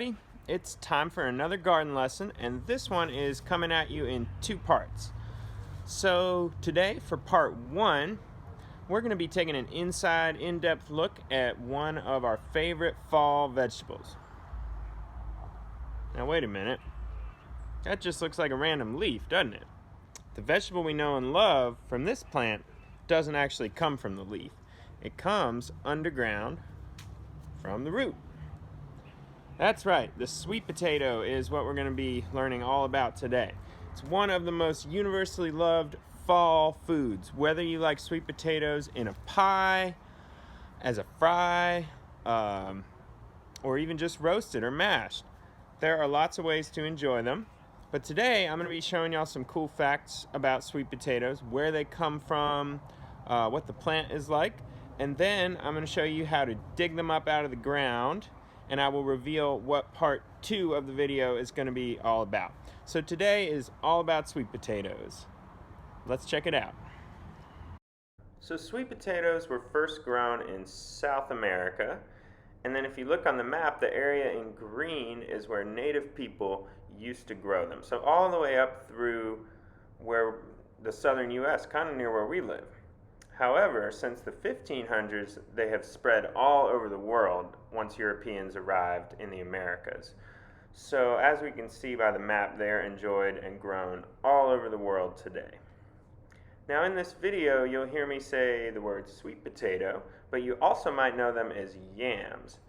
everybody. It's time for another garden lesson, and this one is coming at you in two parts. So today, for part one, we're going to be taking an inside, in-depth look at one of our favorite fall vegetables. Now wait a minute. That just looks like a random leaf, doesn't it? The vegetable we know and love from this plant doesn't actually come from the leaf. It comes underground from the root. That's right, the sweet potato is what we're going to be learning all about today. It's one of the most universally loved fall foods. Whether you like sweet potatoes in a pie, as a fry, or even just roasted or mashed, there are lots of ways to enjoy them. But today I'm going to be showing y'all some cool facts about sweet potatoes, where they come from, what the plant is like, and then I'm going to show you how to dig them up out of the ground, and I will reveal what part two of the video is going to be all about. So today is all about sweet potatoes. Let's check it out. So sweet potatoes were first grown in South America, and then if you look on the map, the area in green is where native people used to grow them. So all the way up through where the southern US, kind of near where we live. However, since the 1500s, they have spread all over the world once Europeans arrived in the Americas. So as we can see by the map, they are enjoyed and grown all over the world today. Now in this video, you'll hear me say the word sweet potato, but you also might know them as yams.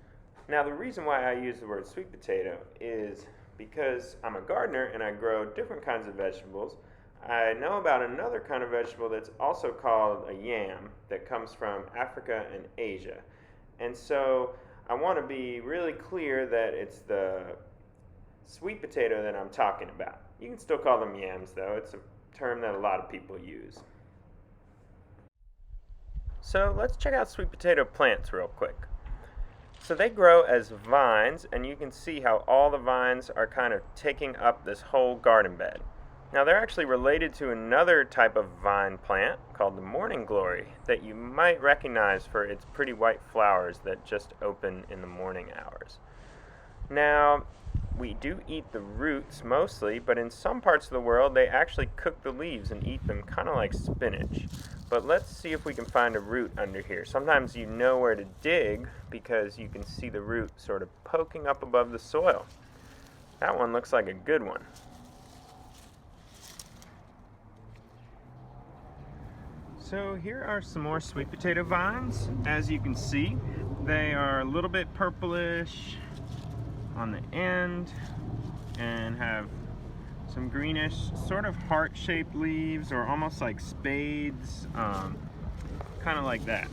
Now the reason why I use the word sweet potato is because I'm a gardener and I grow different kinds of vegetables. I know about another kind of vegetable that's also called a yam that comes from Africa and Asia. And so I want to be really clear that it's the sweet potato that I'm talking about. You can still call them yams though. It's a term that a lot of people use. So let's check out sweet potato plants real quick. So they grow as vines, and you can see how all the vines are kind of taking up this whole garden bed. Now they're actually related to another type of vine plant called the morning glory that you might recognize for its pretty white flowers that just open in the morning hours. Now we do eat the roots mostly, but in some parts of the world they actually cook the leaves and eat them kind of like spinach. But let's see if we can find a root under here. Sometimes you know where to dig because you can see the root sort of poking up above the soil. That one looks like a good one. So here are some more sweet potato vines. As you can see, they are a little bit purplish on the end and have some greenish, sort of heart-shaped leaves, or almost like spades, kind of like that.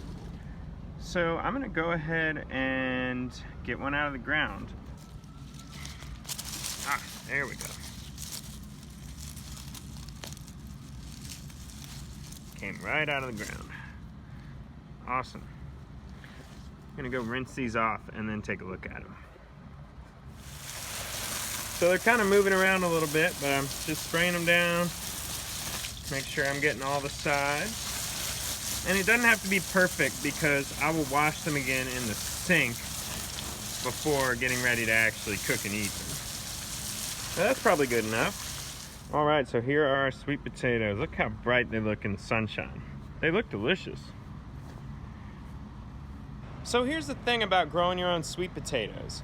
So I'm going to go ahead and get one out of the ground. There we go. Came right out of the ground. Awesome. I'm gonna go rinse these off and then take a look at them. So they're kind of moving around a little bit, but I'm just spraying them down. Make sure I'm getting all the sides. And it doesn't have to be perfect because I will wash them again in the sink before getting ready to actually cook and eat them. So that's probably good enough. Alright, so here are our sweet potatoes. Look how bright they look in the sunshine. They look delicious. So here's the thing about growing your own sweet potatoes.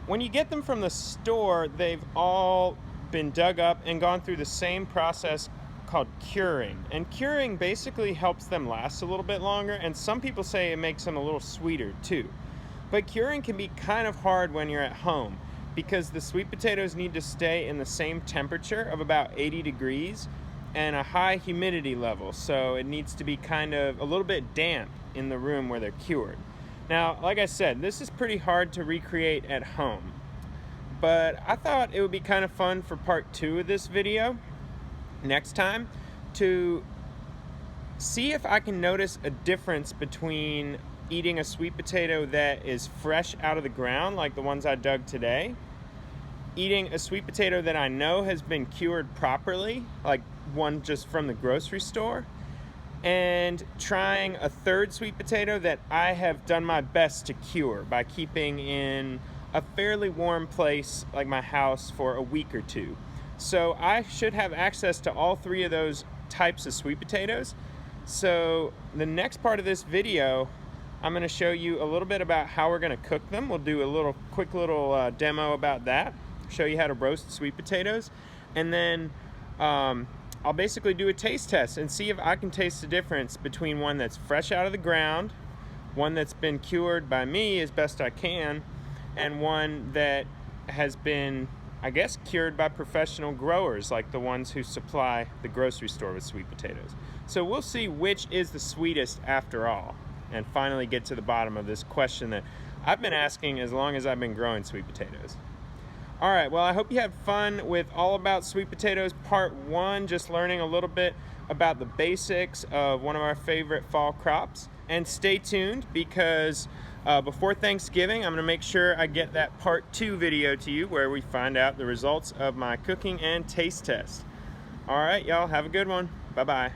When you get them from the store, they've all been dug up and gone through the same process called curing. And curing basically helps them last a little bit longer, and some people say it makes them a little sweeter too. But curing can be kind of hard when you're at home, because the sweet potatoes need to stay in the same temperature of about 80 degrees and a high humidity level, so it needs to be kind of a little bit damp in the room where they're cured. Now, like I said, this is pretty hard to recreate at home, but I thought it would be kind of fun for part two of this video next time to see if I can notice a difference between eating a sweet potato that is fresh out of the ground, like the ones I dug today, eating a sweet potato that I know has been cured properly, like one just from the grocery store, and trying a third sweet potato that I have done my best to cure by keeping in a fairly warm place like my house for a week or two. So I should have access to all three of those types of sweet potatoes. So the next part of this video, I'm going to show you a little bit about how we're going to cook them. We'll do a quick little demo about that, show you how to roast sweet potatoes, and then I'll basically do a taste test and see if I can taste the difference between one that's fresh out of the ground, one that's been cured by me as best I can, and one that has been, I guess, cured by professional growers like the ones who supply the grocery store with sweet potatoes. So we'll see which is the sweetest after all, and finally get to the bottom of this question that I've been asking as long as I've been growing sweet potatoes. All right, well, I hope you had fun with All About Sweet Potatoes Part 1, just learning a little bit about the basics of one of our favorite fall crops. And stay tuned, because before Thanksgiving, I'm gonna make sure I get that Part 2 video to you where we find out the results of my cooking and taste test. All right, y'all, have a good one. Bye-bye.